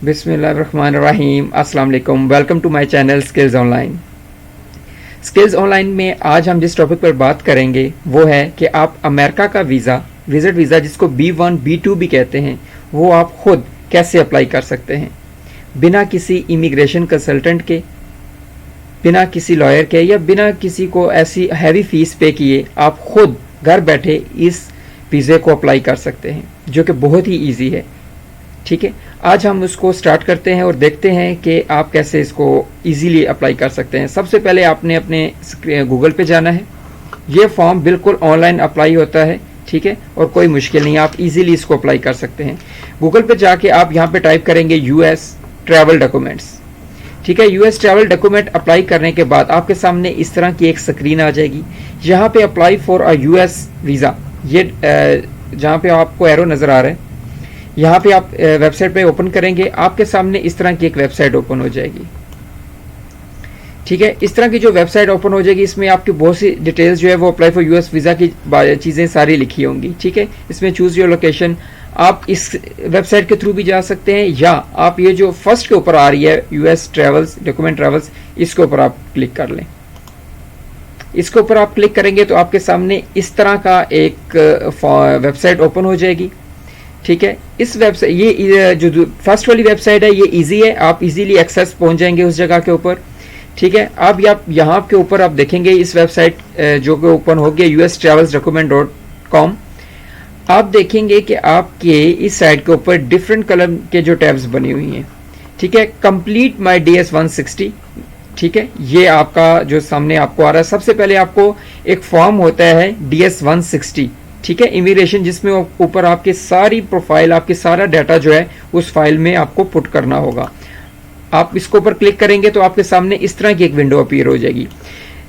बिस्मिल्लाहिर्रहमानिर्रहीम। अस्सलाम वालेकुम। Welcome to my channel skills online. Skills online में आज हम जिस टॉपिक पर बात करेंगे वो है कि आप अमेरिका का वीज़ा, विजिट वीज़ा जिसको B1 B2 भी कहते हैं, वो आप खुद कैसे अप्लाई कर सकते हैं बिना किसी इमिग्रेशन कंसल्टेंट के, बिना किसी लॉयर के या बिना किसी को ऐसी हैवी फीस पे किए आप खुद घर बैठे इस वीज़े को अप्लाई कर सकते हैं, जो कि बहुत ही ईजी है। ठीक है, आज हम उसको स्टार्ट करते हैं और देखते हैं कि आप कैसे इसको इजीली अप्लाई कर सकते हैं। सबसे पहले आपने अपने गूगल पे जाना है। ये फॉर्म बिल्कुल ऑनलाइन अप्लाई होता है, ठीक है, और कोई मुश्किल नहीं, आप इजीली इसको अप्लाई कर सकते हैं। गूगल पे जाके आप यहाँ पे टाइप करेंगे यूएस ट्रैवल डॉक्यूमेंट्स। ठीक है, यूएस ट्रैवल डॉक्यूमेंट अप्लाई करने के बाद आपके सामने इस तरह की एक स्क्रीन आ जाएगी। यहाँ पे apply for a US visa, ये जहाँ पे आपको एरो नज़र आ रहा है, यहाँ पे आप वेबसाइट पे ओपन करेंगे, आपके सामने इस तरह की एक वेबसाइट ओपन हो जाएगी। ठीक है, इस तरह की जो वेबसाइट ओपन हो जाएगी, इसमें आपकी बहुत सी डिटेल्स जो है वो अप्लाई फॉर यूएस वीज़ा की चीज़ें सारी लिखी होंगी। ठीक है, इसमें चूज़ योर लोकेशन, आप इस वेबसाइट के थ्रू भी जा सकते हैं, या आप ये जो फर्स्ट के ऊपर आ रही है यूएस ट्रेवल्स डॉक्यूमेंट ट्रेवल्स, इसके ऊपर आप क्लिक कर लें। इसके ऊपर आप क्लिक करेंगे तो आपके सामने इस तरह का एक वेबसाइट ओपन हो जाएगी। ठीक है, इस वेबसाइट, ये जो फर्स्ट वाली वेबसाइट है, ये इजी है, आप इजीली एक्सेस पहुंच जाएंगे उस जगह के ऊपर। ठीक है, अब आप यहाँ के ऊपर आप देखेंगे इस वेबसाइट जो कि ओपन हो गया USTravelsDocument.com। आप देखेंगे कि आपके इस साइड के ऊपर डिफरेंट कलर के जो टैब्स बनी हुई हैं। ठीक है, कंप्लीट माई DS 160। ठीक है, ये आपका जो सामने आपको आ रहा है, सबसे पहले आपको एक फॉर्म होता है DS 160। ठीक है, इमिग्रेशन, जिसमें ऊपर आपकी सारी प्रोफाइल, आपकी सारा डाटा जो है उस फाइल में आपको पुट करना होगा। आप इसके ऊपर क्लिक करेंगे तो आपके सामने इस तरह की एक विंडो अपीयर हो जाएगी।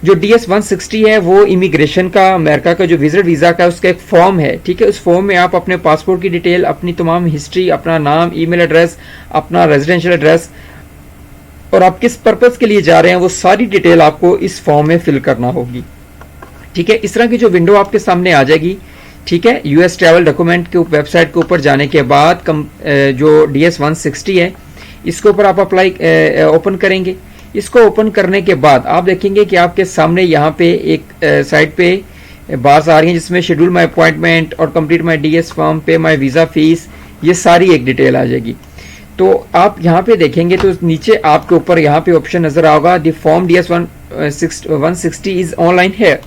जो DS 160 है वो इमिग्रेशन का, अमेरिका का जो विजिट वीज़ा का, उसका एक फॉर्म है। ठीक है, उस फॉर्म में आप अपने पासपोर्ट की डिटेल, अपनी तमाम हिस्ट्री, अपना नाम, ईमेल एड्रेस, अपना रेजिडेंशियल एड्रेस और आप किस पर्पज़ के लिए जा रहे हैं, वो सारी डिटेल आपको इस फॉर्म में फिल करना होगी। ठीक है, इस तरह की जो विंडो आपके सामने आ जाएगी। ठीक है, यूएस ट्रैवल डॉक्यूमेंट के वेबसाइट के ऊपर जाने के बाद जो DS 160 है, इसके ऊपर आप अप्लाई ओपन करेंगे। इसको ओपन करने के बाद आप देखेंगे कि आपके सामने यहाँ पे एक साइड पे बार्स आ रही हैं, जिसमें शेड्यूल माई अपॉइंटमेंट और कंप्लीट माई DS फॉर्म, पे माई वीज़ा फीस, ये सारी एक डिटेल आ जाएगी। तो आप यहाँ पे देखेंगे तो नीचे आपके ऊपर यहाँ पे ऑप्शन नजर आओगा, the form DS 160 is online है।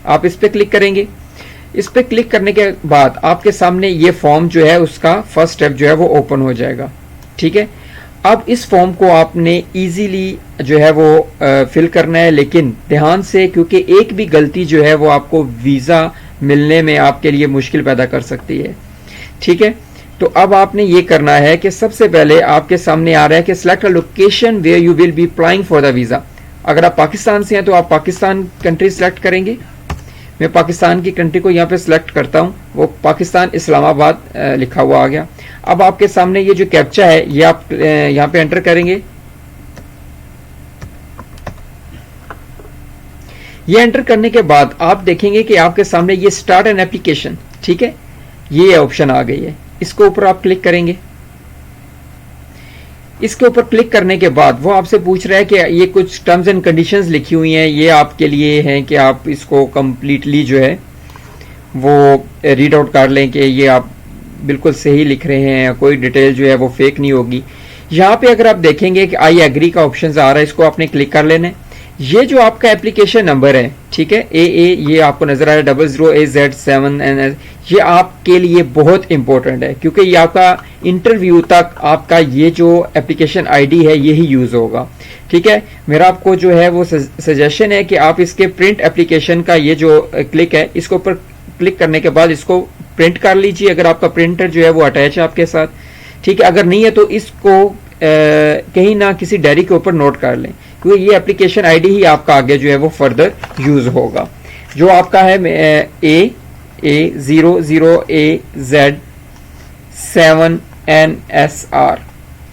आप इस पर क्लिक करेंगे। इस पर क्लिक करने के बाद आपके सामने ये फॉर्म जो है उसका फर्स्ट स्टेप जो है वो ओपन हो जाएगा। ठीक है, अब इस फॉर्म को आपने इजीली जो है वो फिल करना है, लेकिन ध्यान से, क्योंकि एक भी गलती जो है वो आपको वीज़ा मिलने में आपके लिए मुश्किल पैदा कर सकती है। ठीक है, तो अब आपने ये करना है कि सबसे पहले आपके सामने आ रहा है कि select a location where you will be applying for the visa. अगर आप पाकिस्तान से हैं तो आप पाकिस्तान कंट्री सेलेक्ट करेंगे। मैं पाकिस्तान की कंट्री को यहाँ पे सिलेक्ट करता हूँ, वो पाकिस्तान इस्लामाबाद लिखा हुआ आ गया। अब आपके सामने ये जो कैप्चा है ये आप यहाँ पे एंटर करेंगे। ये एंटर करने के बाद आप देखेंगे कि आपके सामने ये स्टार्ट एन एप्लीकेशन, ठीक है, ये ऑप्शन आ गई है। इसके ऊपर आप क्लिक करेंगे। इसके ऊपर क्लिक करने के बाद वो आपसे पूछ रहा है कि ये कुछ टर्म्स एंड कंडीशंस लिखी हुई हैं, ये आपके लिए हैं कि आप इसको कंप्लीटली जो है वो रीड आउट कर लें कि ये आप बिल्कुल सही लिख रहे हैं, कोई डिटेल जो है वो फेक नहीं होगी। यहाँ पे अगर आप देखेंगे कि आई एग्री का ऑप्शन आ रहा है, इसको आपने क्लिक कर लेना है। ये जो आपका एप्लीकेशन नंबर है, ठीक है, AA, ये आपको नजर आ रहा है 00AZ7NS, ये आपके लिए बहुत इंपॉर्टेंट है, क्योंकि ये आपका इंटरव्यू तक आपका ये जो एप्लीकेशन ID है यही यूज होगा। ठीक है, मेरा आपको जो है वो सजेशन है कि आप इसके प्रिंट एप्लीकेशन का ये जो क्लिक है, इसके ऊपर क्लिक करने के बाद इसको प्रिंट कर लीजिए, अगर आपका प्रिंटर जो है वो अटैच है आपके साथ। ठीक है, अगर नहीं है तो इसको कहीं ना किसी डायरी के ऊपर नोट कर लें, क्योंकि ये एप्लीकेशन ID ही आपका आगे जो है वो फर्दर यूज होगा। जो आपका है A00AZ7NSR।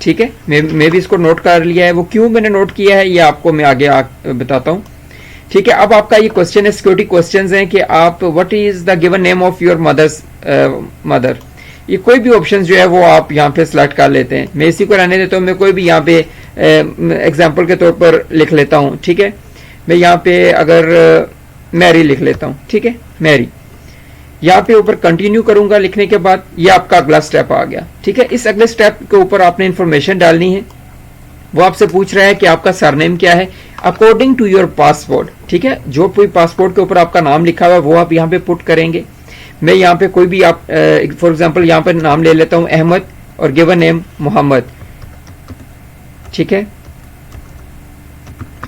ठीक है, मैं भी इसको नोट कर लिया है। वो क्यों मैंने नोट किया है ये आपको मैं आगे बताता हूँ। ठीक है, अब आपका ये क्वेश्चन है, सिक्योरिटी क्वेश्चंस हैं कि आप what is the given name of your mother. ये कोई भी ऑप्शन जो है वो आप यहाँ पे सिलेक्ट कर लेते हैं। मैं इसी को रहने देता हूँ, मैं कोई भी यहाँ पे एग्जाम्पल के तौर पर लिख लेता हूँ, ठीक है। मैं यहाँ पे अगर मैरी लिख लेता हूँ, ठीक है, मैरी। यहाँ पे ऊपर कंटिन्यू करूंगा लिखने के बाद, ये आपका अगला स्टेप आ गया, ठीक है। इस अगले स्टेप के ऊपर आपने इंफॉर्मेशन डालनी है। वो आपसे पूछ रहा है कि आपका सरनेम क्या है अकॉर्डिंग टू योर पासपोर्ट, ठीक है। जो कोई पासपोर्ट के ऊपर आपका नाम लिखा हुआ है वो आप यहाँ पे पुट करेंगे। मैं यहाँ पे कोई भी आप फॉर एग्जांपल यहाँ पर नाम ले लेता हूँ अहमद और गिवन नेम मोहम्मद, ठीक है।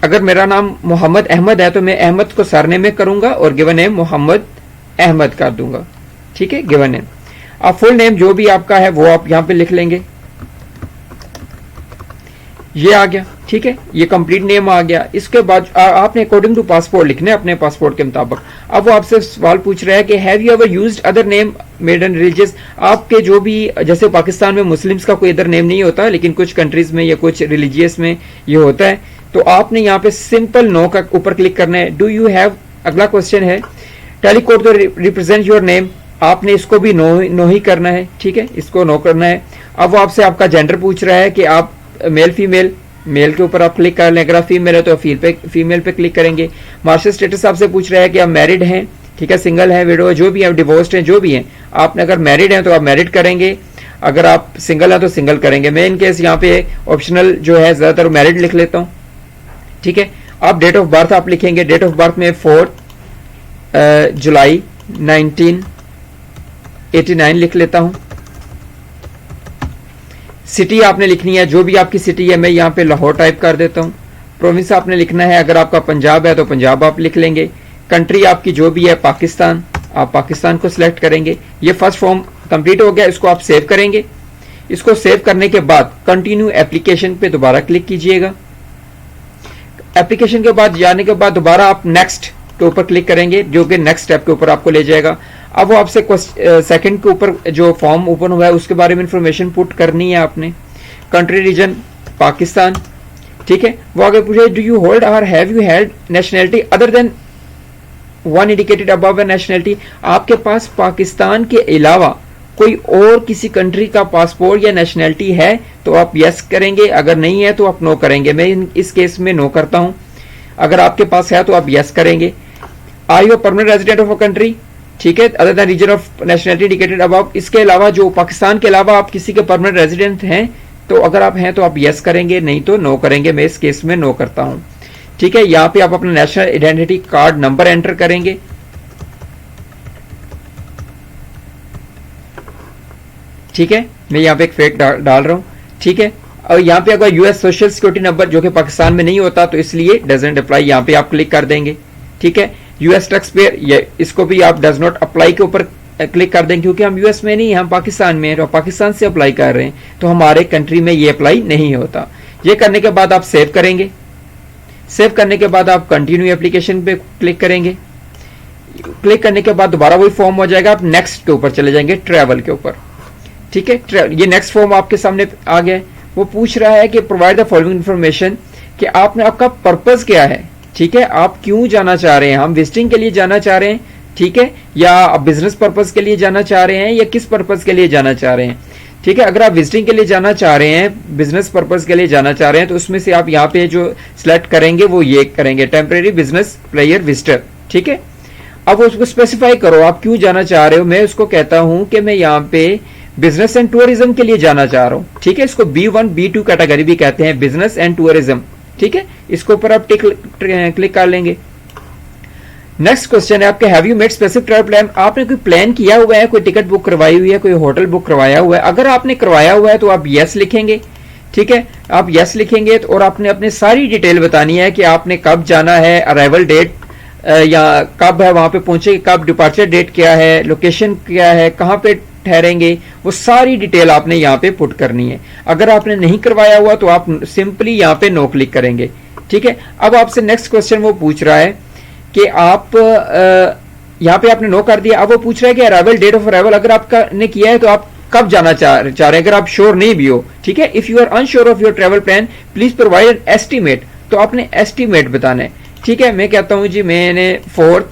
अगर मेरा नाम मोहम्मद अहमद है तो मैं अहमद को सरनेम में करूंगा और गिवन नेम मोहम्मद अहमद कर दूंगा, ठीक है, गिवन नेम। अब फुल नेम जो भी आपका है वो आप यहाँ पे लिख लेंगे। ये आ गया, ठीक है, ये कंप्लीट नेम आ गया। इसके बाद आपने अकॉर्डिंग टू पासपोर्ट लिखना है अपने पासपोर्ट के मुताबिक। अब वो आपसे सवाल पूछ रहा है कि have you ever used other name made in religious, आपके जो भी, जैसे पाकिस्तान में मुस्लिम्स का कोई अदर नेम नहीं होता, लेकिन कुछ कंट्रीज में या कुछ रिलीजियस में ये होता है। तो आपने यहाँ पे सिंपल नो का ऊपर क्लिक करना है। डू यू हैव, अगला क्वेश्चन है टेलीकोड तो रिप्रेजेंट योर नेम, आपने इसको भी नो ही करना है, ठीक है, इसको नो करना है। अब वो आपसे आपका जेंडर पूछ रहा है कि आप मेल फीमेल, मेल के ऊपर आप क्लिक कर लें। अगर आप फीमेल है तो फीमेल पे क्लिक करेंगे। मार्शल स्टेटस आपसे पूछ रहा है कि आप मैरिड हैं, ठीक है, सिंगल है, विडो है, जो भी है, डिवोर्स्ड है, जो भी है। आपने अगर मैरिड है तो आप मैरिड करेंगे, अगर आप सिंगल है तो सिंगल करेंगे। मैं इन केस यहाँ पे ऑप्शनल जो है ज्यादातर मैरिड लिख लेता हूँ, ठीक है। आप डेट ऑफ बर्थ आप लिखेंगे, डेट ऑफ बर्थ में 4 जुलाई 1989 लिख लेता हूं। सिटी आपने लिखनी है, जो भी आपकी सिटी है, मैं यहाँ पे लाहौर टाइप कर देता हूं। प्रोविंस आपने लिखना है, अगर आपका पंजाब है तो पंजाब आप लिख लेंगे। कंट्री आपकी जो भी है पाकिस्तान, आप पाकिस्तान को सिलेक्ट करेंगे। ये फर्स्ट फॉर्म कंप्लीट हो गया, इसको आप सेव करेंगे। इसको सेव करने के बाद कंटिन्यू एप्लीकेशन पे दोबारा क्लिक कीजिएगा। एप्लीकेशन के बाद जाने के बाद दोबारा आप नेक्स्ट के ऊपर क्लिक करेंगे, जो कि नेक्स्ट स्टेप के ऊपर आपको ले जाएगा। अब वो आपसे सेकंड के ऊपर जो फॉर्म ओपन हुआ है उसके बारे में इंफॉर्मेशन पुट करनी है आपने। कंट्री रीजन पाकिस्तान, ठीक है। वो आगे पूछे डू यू होल्ड और have you had nationality other than one indicated above A nationality, आपके पास पाकिस्तान के अलावा कोई और किसी कंट्री का पासपोर्ट या नेशनैलिटी है तो आप यस करेंगे, अगर नहीं है तो आप नो करेंगे। मैं इस केस में नो करता हूं। अगर आपके पास है तो आप यस करेंगे। Are you permanent resident of a country, ठीक है, other than region of nationality indicated above, इसके अलावा जो पाकिस्तान के अलावा आप किसी के परमानेंट रेजिडेंट हैं तो अगर आप हैं तो आप यस करेंगे, नहीं तो नो करेंगे। मैं इस केस में नो करता हूं, ठीक है। यहां पे आप अपना national identity card number enter करेंगे, ठीक है। मैं यहाँ पे एक फेक डाल रहा हूं, ठीक है। और यहाँ पे अगर यूएस सोशल सिक्योरिटी नंबर जो कि पाकिस्तान में नहीं होता तो इसलिए डजंट अप्लाई, यहाँ पे आप क्लिक कर देंगे, ठीक है। यूएस टैक्स पेयर, ये इसको भी आप डज नॉट अप्लाई के ऊपर क्लिक कर देंगे, क्योंकि हम यूएस में नहीं, हम पाकिस्तान में हैं और पाकिस्तान से अप्लाई कर रहे हैं तो हमारे कंट्री में ये अप्लाई नहीं होता। ये करने के बाद आप सेव करेंगे। सेव करने के बाद आप कंटिन्यू एप्लीकेशन पे क्लिक करेंगे। क्लिक करने के बाद दोबारा वही फॉर्म हो जाएगा, आप नेक्स्ट के ऊपर चले जाएंगे, ट्रैवल के ऊपर, ठीक है। ये नेक्स्ट फॉर्म आपके सामने आ गया। वो पूछ रहा है कि प्रोवाइड द फॉलोइंग इन्फॉर्मेशन, कि आपने, आपका पर्पस क्या है, ठीक है, आप क्यों जाना चाह रहे हैं। हम विजिटिंग के लिए जाना चाह रहे हैं, ठीक है, या आप बिजनेस पर्पस के लिए जाना चाह रहे हैं, या किस पर्पस के लिए जाना चाह रहे हैं, ठीक है। अगर आप विजिटिंग के लिए जाना चाह रहे हैं, बिजनेस पर्पस के लिए जाना चाह रहे हैं, तो उसमें से आप यहाँ पे जो सिलेक्ट करेंगे वो ये करेंगे, टेम्परेरी बिजनेस प्लेयर विजिटर, ठीक है। अब उसको स्पेसिफाई करो आप क्यों जाना चाह रहे हो। मैं उसको कहता हूं कि मैं यहाँ पे बिजनेस एंड टूरिज्म के लिए जाना चाह रहा हूं, ठीक है। इसको B1 B2 कैटेगरी भी कहते हैं, बिजनेस एंड टूरिज्म, ठीक है। इसके ऊपर आप क्लिक कर लेंगे। नेक्स्ट क्वेश्चन है आपके, have you made specific travel plan, आपने कोई प्लान किया हुआ है, कोई टिकट बुक करवाई हुई है, कोई होटल बुक करवाया हुआ है। अगर आपने करवाया हुआ है तो आप यस लिखेंगे, ठीक है। आप यस लिखेंगे और आपने अपने सारी डिटेल बतानी है कि आपने कब जाना है, अराइवल डेट या कब है वहां पे पहुंचे, कब डिपार्चर डेट क्या है, लोकेशन क्या है, कहां पे ठहरेंगे, वो सारी डिटेल आपने यहाँ पे पुट करनी है। अगर आपने नहीं करवाया हुआ तो आप सिंपली यहाँ पे नो क्लिक करेंगे, ठीक है। अब आपसे नेक्स्ट क्वेश्चन वो पूछ रहा है कि आप यहाँ पे आपने नो कर दिया। अब वो पूछ रहा है कि अराइवल डेट ऑफ अराइवल अगर आपका ने किया है तो आप कब जाना चाह रहे हैं, अगर आप श्योर नहीं भी हो, ठीक है। If you are unsure of your travel plan please provide an estimate, तो आपने एस्टीमेट बताना है, ठीक है। मैं कहता हूं जी मैंने 4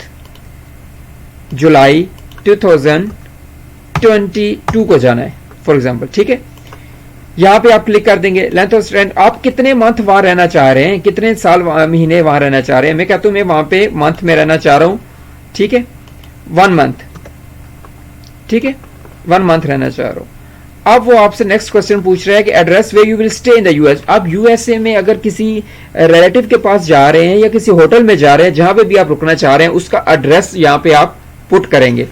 जुलाई 2019 2022 को जाना है फॉर एग्जांपल, ठीक है। यहाँ पे आप क्लिक कर देंगे लेंथ ऑफ स्टैंड, आप कितने मंथ वहां रहना चाह रहे हैं, कितने साल महीने वहां रहना चाह रहे हैं। मैं कहता हूं मैं वहां पे मंथ में रहना चाह रहा हूं, ठीक है, 1 मंथ, ठीक है, 1 मंथ रहना चाह रहा हूं। अब वो आपसे नेक्स्ट क्वेश्चन पूछ रहा है कि address way you will stay in the US. आप यूएसए में अगर किसी रिलेटिव के पास जा रहे हैं या किसी होटल में जा रहे हैं, जहां पे भी आप रुकना चाह रहे हैं, उसका एड्रेस यहाँ पे आप पुट करेंगे।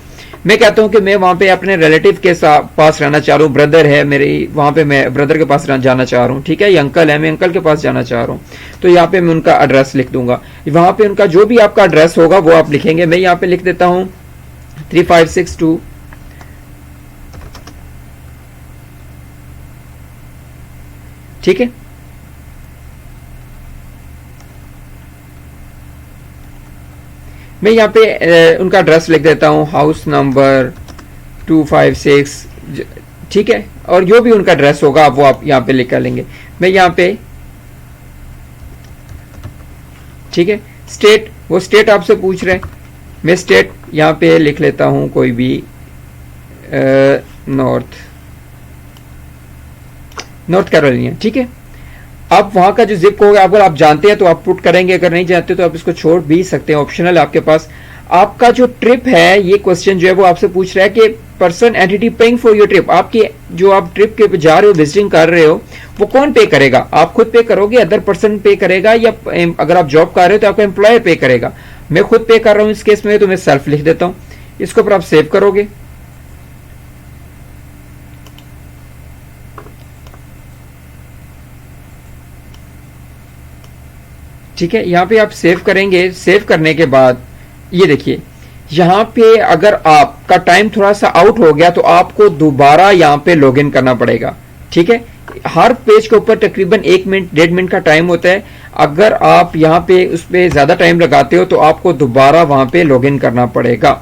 मैं कहता हूं कि मैं वहां पे अपने रिलेटिव के पास रहना चाह रहा हूं, ब्रदर है मेरी, वहां पे मैं ब्रदर के पास जाना चाह रहा हूं, ठीक है, ये अंकल है, मैं अंकल के पास जाना चाह रहा हूं। तो यहाँ पे मैं उनका एड्रेस लिख दूंगा। वहां पे उनका जो भी आपका एड्रेस होगा वो आप लिखेंगे। मैं यहाँ पे लिख देता हूं 3562, ठीक है। मैं यहाँ पे उनका एड्रेस लिख देता हूँ, हाउस नंबर 256, ठीक है, और जो भी उनका एड्रेस होगा वो आप यहाँ पे लिख कर लेंगे। मैं यहाँ पे, ठीक है, स्टेट, वो स्टेट आपसे पूछ रहे हैं, मैं स्टेट यहाँ पे लिख लेता हूँ कोई भी, नॉर्थ कैरोलिना, ठीक है। अब वहां का जो जिप कोड अगर आप जानते हैं तो आप पुट करेंगे, अगर नहीं जानते तो आप इसको छोड़ भी सकते हैं, ऑप्शनल है आपके पास। आपका जो ट्रिप है, ये क्वेश्चन जो है वो आपसे पूछ रहा है कि person entity paying for your trip, आपके जो आप ट्रिप के जा रहे हो, विजिटिंग कर रहे हो, वो कौन पे करेगा? आप खुद पे करोगे, अदर पर्सन पे करेगा, या अगर आप जॉब कर रहे हो तो आपका एम्प्लॉयर पे करेगा? मैं खुद पे कर रहा हूं इस केस में, तो मैं सेल्फ लिख देता हूं। इसके ऊपर आप सेव करोगे, ठीक है। यहां पे आप सेव करेंगे। सेव करने के बाद ये देखिए, यहां पे अगर आपका टाइम थोड़ा सा आउट हो गया तो आपको दोबारा यहां पे लॉगिन करना पड़ेगा, ठीक है। हर पेज के ऊपर तकरीबन 1 मिनट 1.5 मिनट का टाइम होता है। अगर आप यहां पे उस पर ज्यादा टाइम लगाते हो तो आपको दोबारा वहां पे लॉगिन करना पड़ेगा,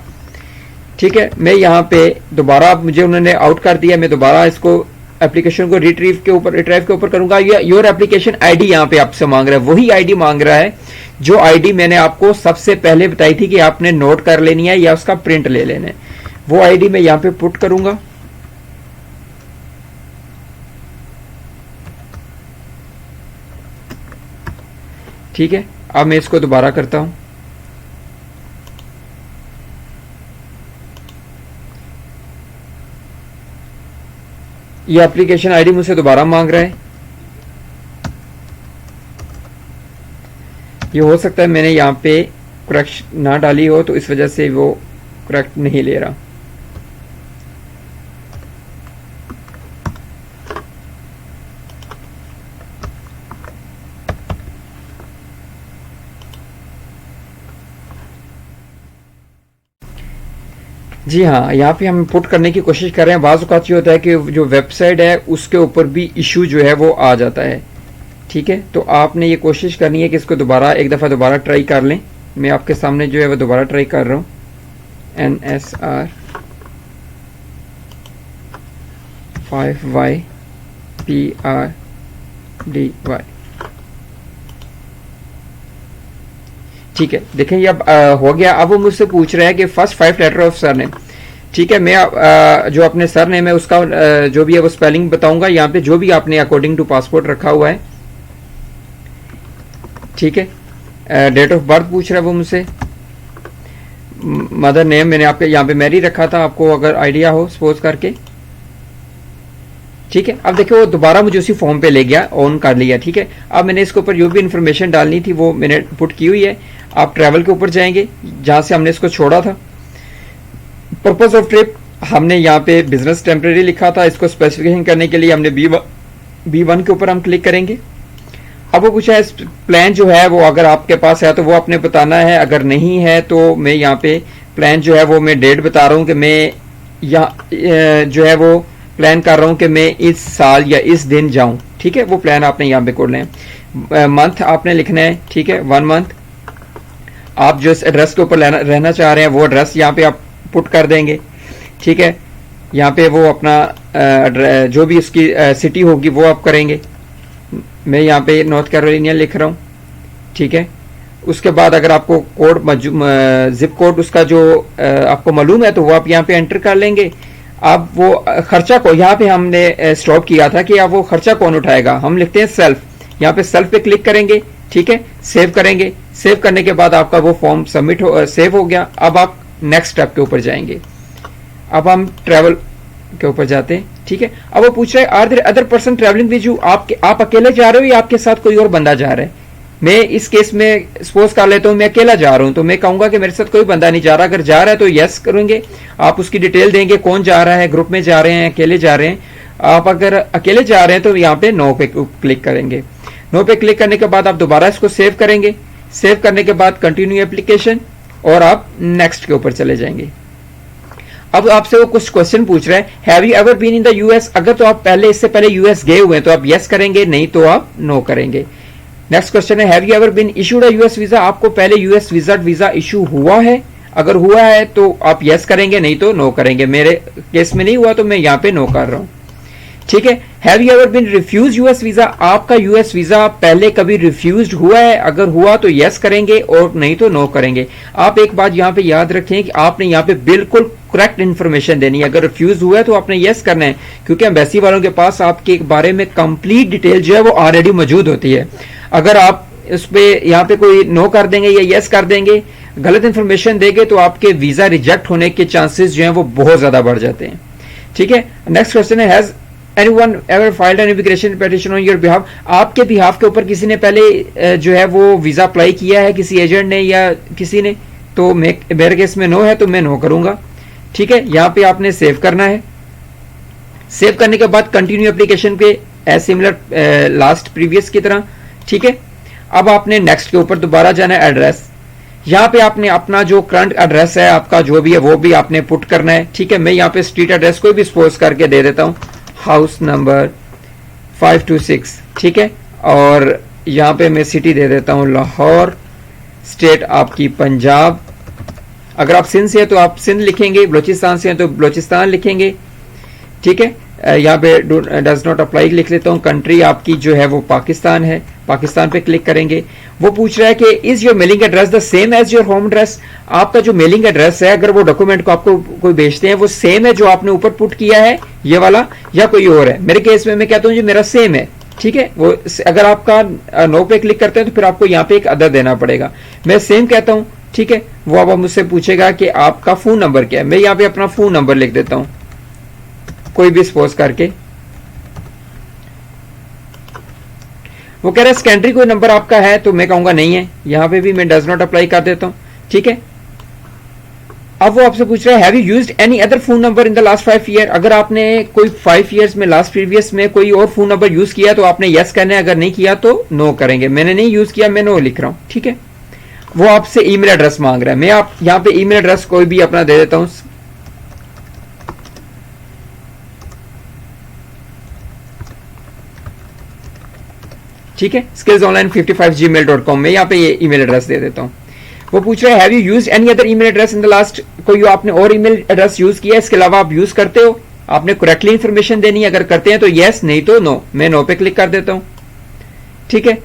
ठीक है। मैं यहां पे दोबारा, मुझे उन्होंने आउट कर दिया, मैं दोबारा इसको एप्लीकेशन को रिट्रीव के ऊपर करूंगा। योर एप्लीकेशन आईडी यहां पे आपसे मांग रहा है, वही आईडी मांग रहा है जो आईडी मैंने आपको सबसे पहले बताई थी कि आपने नोट कर लेनी है या उसका प्रिंट ले लेना है। वो आईडी मैं यहां पे पुट करूंगा, ठीक है। अब मैं इसको दोबारा करता हूं। ये एप्लीकेशन आईडी मुझसे दोबारा मांग रहा है। ये हो सकता है मैंने यहाँ पे करेक्ट ना डाली हो, तो इस वजह से वो करेक्ट नहीं ले रहा। जी हाँ, यहाँ पे हम पुट करने की कोशिश कर रहे हैं। बाज़ औक़ात ये होता है कि जो वेबसाइट है उसके ऊपर भी इशू जो है वो आ जाता है, ठीक है। तो आपने ये कोशिश करनी है कि इसको दोबारा एक दफ़ा दोबारा ट्राई कर लें। मैं आपके सामने जो है वो दोबारा ट्राई कर रहा हूँ। NSR5YPRDY, ठीक है। देखें ये अब हो गया। अब वो मुझसे पूछ रहा है कि फर्स्ट 5 लेटर ऑफ सरनेम, ठीक है। मैं जो अपने सरनेम है उसका जो भी है वो स्पेलिंग बताऊंगा यहाँ पे, जो भी आपने अकॉर्डिंग टू पासपोर्ट रखा हुआ है, ठीक है। डेट ऑफ बर्थ पूछ रहा है वो मुझसे। मदर नेम मैंने आपके यहाँ पे मैरी रखा था, आपको अगर आइडिया हो सपोज करके, ठीक है। अब देखिए वो दोबारा मुझे उसी फॉर्म पे ले गया, ऑन कर लिया, ठीक है। अब मैंने इसके ऊपर जो भी इन्फॉर्मेशन डालनी थी वो मैंने पुट की हुई है। आप ट्रैवल के ऊपर जाएंगे जहां से हमने इसको छोड़ा था। पर्पस ऑफ ट्रिप हमने यहाँ पे बिजनेस टेम्परेरी लिखा था, इसको स्पेसिफिकेशन करने के लिए हमने B1 के ऊपर हम क्लिक करेंगे। अब वो पूछा है प्लान जो है वो अगर आपके पास है तो वो आपने बताना है, अगर नहीं है तो मैं यहाँ पे प्लान जो है वो मैं डेट बता रहा हूँ कि मैं यहाँ जो है वो प्लान कर रहा हूँ कि मैं इस साल या इस दिन जाऊँ, ठीक है। वो प्लान आपने यहाँ पे कर लें। मंथ आपने लिखना है, ठीक है, 1 मंथ। आप जो इस एड्रेस के ऊपर रहना चाह रहे हैं वो एड्रेस यहाँ पे आप पुट कर देंगे, ठीक है। यहाँ पे वो अपना जो भी इसकी सिटी होगी वो आप करेंगे। मैं यहाँ पे नॉर्थ कैरोलिना लिख रहा हूँ, ठीक है। उसके बाद अगर आपको कोड जिप कोड उसका जो आपको मालूम है तो वो आप यहाँ पे एंटर कर लेंगे। आप वो खर्चा को यहाँ पे हमने स्टॉप किया था कि आप वो खर्चा कौन उठाएगा, हम लिखते हैं सेल्फ। यहाँ पे सेल्फ पे क्लिक करेंगे, ठीक है, सेव करेंगे। सेव करने के बाद आपका वो फॉर्म सबमिट सेव हो गया। अब आप नेक्स्ट स्टेप के ऊपर जाएंगे। अब हम ट्रैवल के ऊपर जाते हैं, ठीक है। अब वो पूछ रहे हैं are there other person travelling with you, आप अकेले जा रहे हो या आपके साथ कोई और बंदा जा रहा है। मैं इस केस में सपोज कर लेता हूं मैं अकेला जा रहा हूं, तो मैं कहूंगा कि मेरे साथ कोई बंदा नहीं जा रहा। अगर जा रहा है तो यस करेंगे, आप उसकी डिटेल देंगे, कौन जा रहा है, ग्रुप में जा रहे हैं, अकेले जा रहे हैं। आप अगर अकेले जा रहे हैं तो यहाँ पे नो पे क्लिक करेंगे। नो पे क्लिक करने के बाद आप दोबारा इसको सेव करेंगे। सेव करने के बाद कंटिन्यू एप्लीकेशन और आप नेक्स्ट के ऊपर चले जाएंगे। अब आपसे वो कुछ क्वेश्चन पूछ रहा है, have you ever been in the US. अगर तो आप पहले इससे पहले यूएस गए हुए हैं तो आप यस करेंगे, नहीं तो आप नो करेंगे। नेक्स्ट क्वेश्चन है, have you ever been issued a US visa. आपको पहले यूएस वीजा इशू हुआ है, अगर हुआ है तो आप यस करेंगे, नहीं तो नो करेंगे। मेरे केस में नहीं हुआ तो मैं यहाँ पे नो कर रहा हूँ, ठीक है। Have you ever been refuse US visa. आपका यूएस वीजा पहले कभी रिफ्यूज हुआ है, अगर हुआ तो यस करेंगे और नहीं तो नो करेंगे। आप एक बात यहाँ पे याद रखें कि आपने यहाँ पे बिल्कुल करेक्ट इन्फॉर्मेशन देनी है। अगर रिफ्यूज हुआ है तो आपने यस करना है, क्योंकि एम्बेसी वालों के पास आपके बारे में कंप्लीट डिटेल जो है वो ऑलरेडी मौजूद होती है। अगर आप इस पे यहाँ पे कोई नो कर देंगे या यस कर देंगे, गलत इन्फॉर्मेशन देंगे, तो आपके वीजा रिजेक्ट होने के चांसेस जो हैं वो बहुत ज्यादा बढ़ जाते हैं, ठीक है। नेक्स्ट क्वेश्चन है, has anyone ever filed an immigration petition on your behalf. आपके बिहाफ के ऊपर किसी ने पहले जो है वो वीजा अप्लाई किया है, किसी एजेंट ने या किसी ने, तो मेरे केस में नो है तो मैं नो करूंगा, ठीक है। यहाँ पे आपने सेव करना है। सेव करने के बाद कंटिन्यू एप्लीकेशन पे एज सिमिलर लास्ट प्रीवियस की तरह, ठीक है। अब आपने नेक्स्ट के ऊपर दोबारा जाना है। एड्रेस, यहाँ पे आपने अपना जो करंट एड्रेस है आपका जो भी है वो भी आपने पुट करना है, ठीक है। मैं यहाँ पे स्ट्रीट एड्रेस कोई भी सपोज करके दे देता हूँ, हाउस नंबर 526, ठीक है। और यहाँ पे मैं सिटी दे देता हूँ लाहौर, स्टेट आपकी पंजाब। अगर आप सिंध से हैं तो आप सिंध लिखेंगे, बलोचिस्तान से हैं तो बलोचिस्तान लिखेंगे, ठीक है। यहाँ पे डज नॉट अप्लाई लिख लेता हूँ। कंट्री आपकी जो है वो पाकिस्तान है, पाकिस्तान पे क्लिक करेंगे। वो पूछ रहा है कि is your mailing address the same as your home address. आपका जो मेलिंग एड्रेस है, अगर वो डॉक्यूमेंट को आपको कोई भेजते हैं, वो सेम है जो आपने ऊपर पुट किया है ये वाला, या कोई और है। मेरे केस में मैं कहता हूँ जी मेरा सेम है, ठीक है। वो अगर आपका नो पे क्लिक करते हैं तो फिर आपको यहाँ पे एक अदर देना पड़ेगा। मैं सेम कहता हूँ, ठीक है। वो अब मुझसे पूछेगा कि आपका फोन नंबर क्या है। मैं यहाँ पे अपना फोन नंबर लिख देता हूँ, कोई भी सपोज करके। वो कह रहा है सेकेंडरी कोई नंबर आपका है, तो मैं कहूंगा नहीं है। यहां पे भी मैं डज नॉट अप्लाई कर देता हूं, ठीक है। अब वो आपसे पूछ रहा है, have you used any other phone number in the last 5 year. अगर आपने कोई 5 ईयर्स में लास्ट प्रीवियस में कोई और फोन नंबर यूज किया तो आपने यस करना है, अगर नहीं किया तो नो करेंगे। मैंने नहीं यूज किया, मैं नो लिख रहा हूं, ठीक है। वो आपसे ईमेल एड्रेस मांग रहा है, मैं आप यहाँ पे ईमेल एड्रेस कोई भी अपना दे देता हूं, ठीक है। skillsonline55gmail.com में यहाँ पे ये ईमेल एड्रेस दे देता हूँ। वो पूछ रहा है, have you used any other email address in the last. कोई आपने और ईमेल एड्रेस यूज किया, इसके अलावा आप यूज करते हो, आपने करेक्टली इंफॉर्मेशन देनी है। अगर करते हैं तो यस, नहीं तो नो। मैं नो पे क्लिक कर देता हूँ, ठीक है।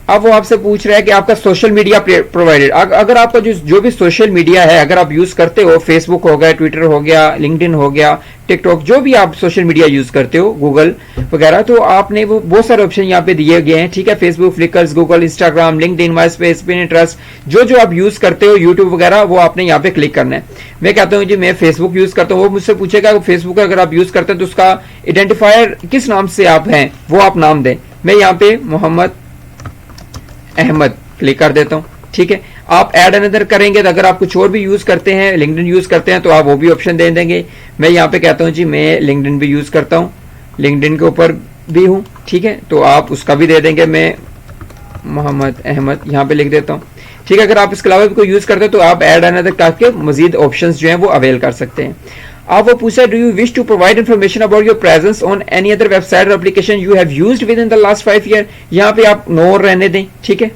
अब वो आपसे पूछ रहा है कि आपका सोशल मीडिया प्रोवाइडेड। अगर आपका जो भी सोशल मीडिया है अगर आप यूज करते हो, फेसबुक हो गया, ट्विटर हो गया, लिंक्डइन हो गया, टिकटॉक, जो भी आप सोशल मीडिया यूज करते हो, गूगल वगैरह, तो आपने वो बहुत सारे ऑप्शन यहाँ पे दिए गए हैं, ठीक है। Facebook, Flickr, Google, Instagram, LinkedIn, Myspace, Pinterest, जो आप यूज करते हो, यूट्यूब वगैरह, वो आपने यहाँ पे क्लिक करना है। मैं कहता हूँ जी मैं फेसबुक यूज करता हूँ। वो मुझसे पूछेगा फेसबुक अगर आप यूज करते हैं तो उसका आइडेंटिफायर किस नाम से आप हैं, वो आप नाम दें। मैं यहाँ पे मोहम्मद अहमद क्लिक कर देता हूं, ठीक है। आप ऐड अनदर करेंगे तो अगर आप कुछ और भी यूज करते हैं, लिंक्डइन यूज करते हैं, तो आप वो भी ऑप्शन दे देंगे। मैं यहाँ पे कहता हूं जी मैं लिंक्डइन भी यूज करता हूं, लिंक्डइन के ऊपर भी हूं, ठीक है, तो आप उसका भी दे देंगे। मैं मोहम्मद अहमद यहाँ पे लिख देता हूँ, ठीक है। अगर आप इसके अलावा भी कोई यूज करते हैं तो आप ऐड अनदर करके मजीद ऑप्शन जो है वो अवेल कर सकते हैं। आप वो पूछा, do you wish to provide information about your presence on any other website और application you have used within the last 5 year. यहाँ पे आप नो रहने दें, ठीक है।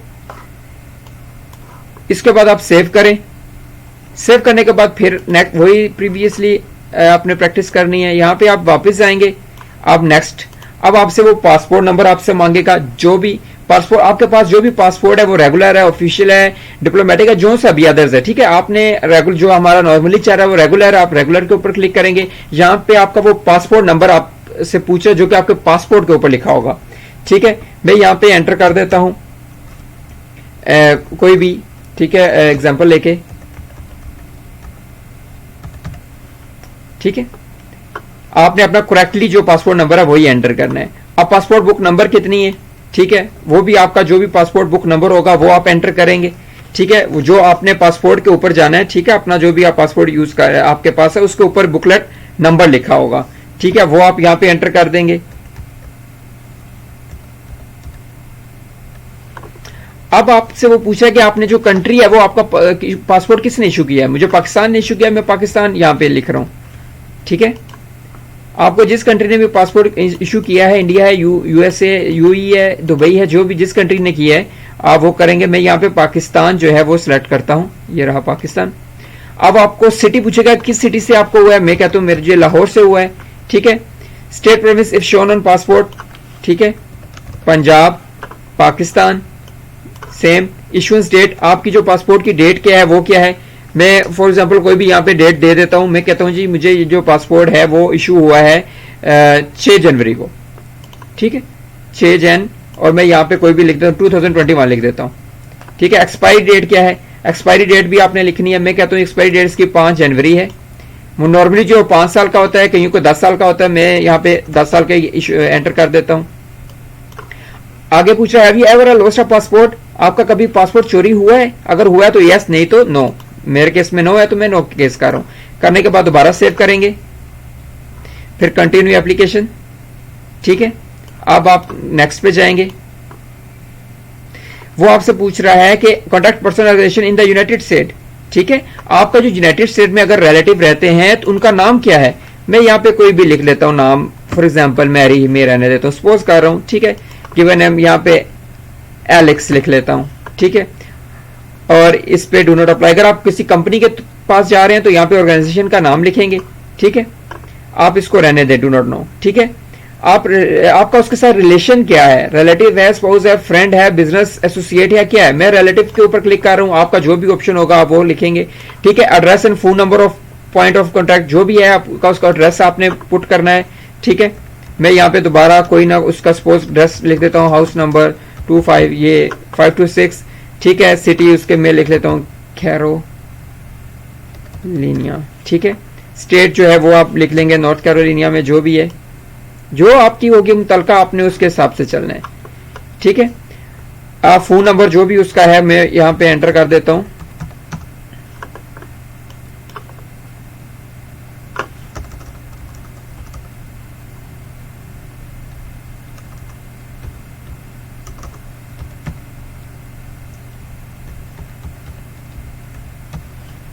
इसके बाद आप सेव करें। सेव करने के बाद फिर नेक्स्ट वही प्रीवियसली आपने प्रैक्टिस करनी है। यहाँ पे आप वापस जाएंगे, आप नेक्स्ट। अब आपसे वो पासपोर्ट नंबर आपसे मांगेगा, जो भी पासपोर्ट, आपके पास जो भी पासपोर्ट है वो रेगुलर है, ऑफिशियल है, डिप्लोमेटिक है, जो सा भी अदर्स है, ठीक है। आपने रेगुलर जो हमारा नॉर्मली चल रहा है वो रेगुलर है, आप रेगुलर के ऊपर क्लिक करेंगे। यहाँ पे आपका वो पासपोर्ट नंबर आपसे पूछे जो कि आपके पासपोर्ट के ऊपर लिखा होगा, ठीक है। मैं यहाँ पे एंटर कर देता हूं कोई भी, ठीक है, एग्जांपल लेके, ठीक है। आपने अपना करेक्टली जो पासपोर्ट नंबर है वही एंटर करना है। अब पासपोर्ट बुक नंबर कितनी है, ठीक है, वो भी आपका जो भी पासपोर्ट बुक नंबर होगा वो आप एंटर करेंगे, ठीक है। जो आपने पासपोर्ट के ऊपर जाना है, ठीक है, अपना जो भी आप पासपोर्ट यूज कर रहे हैं आपके पास है उसके ऊपर बुकलेट नंबर लिखा होगा, ठीक है, वो आप यहां पे एंटर कर देंगे। अब आपसे वो पूछा कि आपने जो कंट्री है वो आपका पासपोर्ट किसने इशू किया है। मुझे पाकिस्तान ने इशू किया, मैं पाकिस्तान यहां पे लिख रहा हूं, ठीक है। आपको जिस कंट्री ने भी पासपोर्ट इशू किया है, इंडिया है, यूएसए, यूई है, दुबई है, जो भी जिस कंट्री ने किया है आप वो करेंगे। मैं यहाँ पे पाकिस्तान जो है वो सिलेक्ट करता हूँ, ये रहा पाकिस्तान। अब आपको सिटी पूछेगा किस सिटी से आपको हुआ है, मैं कहता हूँ मेरे जो लाहौर से हुआ है, ठीक है। State province if shown on passport, ठीक है, Punjab, Pakistan, same. Issuance date, आपकी जो पासपोर्ट की डेट क्या है वो क्या है। मैं फॉर एग्जांपल कोई भी यहाँ पे डेट दे देता हूं, मैं कहता हूं जी मुझे ये जो पासपोर्ट है वो इशू हुआ है 6 जनवरी को, ठीक है, 6 जन, और मैं यहाँ पे कोई भी लिख देता हूँ 2021 लिख देता हूँ, ठीक है। एक्सपायरी डेट क्या है, एक्सपायरी डेट भी आपने लिखनी है। मैं कहता हूँ एक्सपायरी डेट इसकी 5 जनवरी है। नॉर्मली जो 5 साल का होता है, कहीं को 10 साल का होता है, मैं यहाँ पे 10 साल के एंटर कर देता हूँ। आगे पूछ रहा है, have you ever lost a passport, आपका कभी पासपोर्ट चोरी हुआ है, अगर हुआ है तो यस, नहीं तो नो। मेरे केस में नो है तो मैं नो केस कर रहा हूं। करने के बाद दोबारा सेव करेंगे, फिर कंटिन्यू एप्लीकेशन, ठीक है। अब आप नेक्स्ट पे जाएंगे। वो आपसे पूछ रहा है कि contact person organisation in the United State, ठीक है। आपका जो यूनाइटेड स्टेट में अगर रिलेटिव रहते हैं तो उनका नाम क्या है। मैं यहाँ पे कोई भी लिख लेता हूं नाम, फॉर एग्जाम्पल मैरी में रहने देता हूँ, सपोज कर रहा हूं, ठीक है। गिवन नेम यहाँ पे एलेक्स लिख लेता हूं, ठीक है, और इस पे डू नॉट अप्लाई। अगर आप किसी कंपनी के पास जा रहे हैं तो यहाँ पे ऑर्गेनाइजेशन का नाम लिखेंगे, ठीक है। आप इसको रहने दें, डू नॉट नो, ठीक है। आपका उसके साथ रिलेशन क्या है, रिलेटिव है, स्पाउस है, फ्रेंड है, बिजनेस एसोसिएट है, क्या है। मैं रिलेटिव के ऊपर क्लिक कर रहा हूँ, आपका जो भी ऑप्शन होगा आप वो लिखेंगे, ठीक है। Address and phone number of point of contact जो भी है आपका, उसका एड्रेस आपने पुट करना है, ठीक है। मैं यहाँ पे दोबारा कोई ना उसका सपोज एड्रेस लिख देता हूँ, हाउस नंबर 25, ये 526, ठीक है। सिटी उसके मैं लिख लेता हूँ कैरोलिनिया, ठीक है। स्टेट जो है वो आप लिख लेंगे नॉर्थ कैरोलिनिया में, जो भी है, जो आपकी होगी मुतलका आपने उसके हिसाब से चलना है, ठीक है। आप फोन नंबर जो भी उसका है मैं यहाँ पे एंटर कर देता हूँ,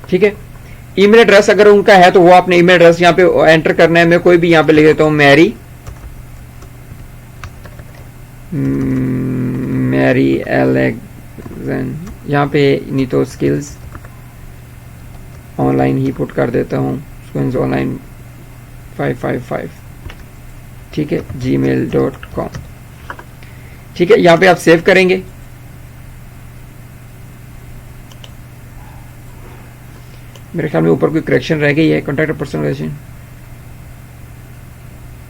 ठीक है। ईमेल एड्रेस अगर उनका है तो वो आपने ईमेल एड्रेस यहाँ पे एंटर करना है। मैं कोई भी यहाँ पे लिख देता हूँ मैरी एलेक्सन, यहाँ पे नहीं तो स्किल्स ऑनलाइन ही पुट कर देता हूँ, ऑनलाइन 555, ठीक है, gmail.com, ठीक है। यहाँ पे आप सेव करेंगे। मेरे ख्याल में ऊपर कोई करेक्शन रह गई है, कॉन्टैक्ट पर्सन,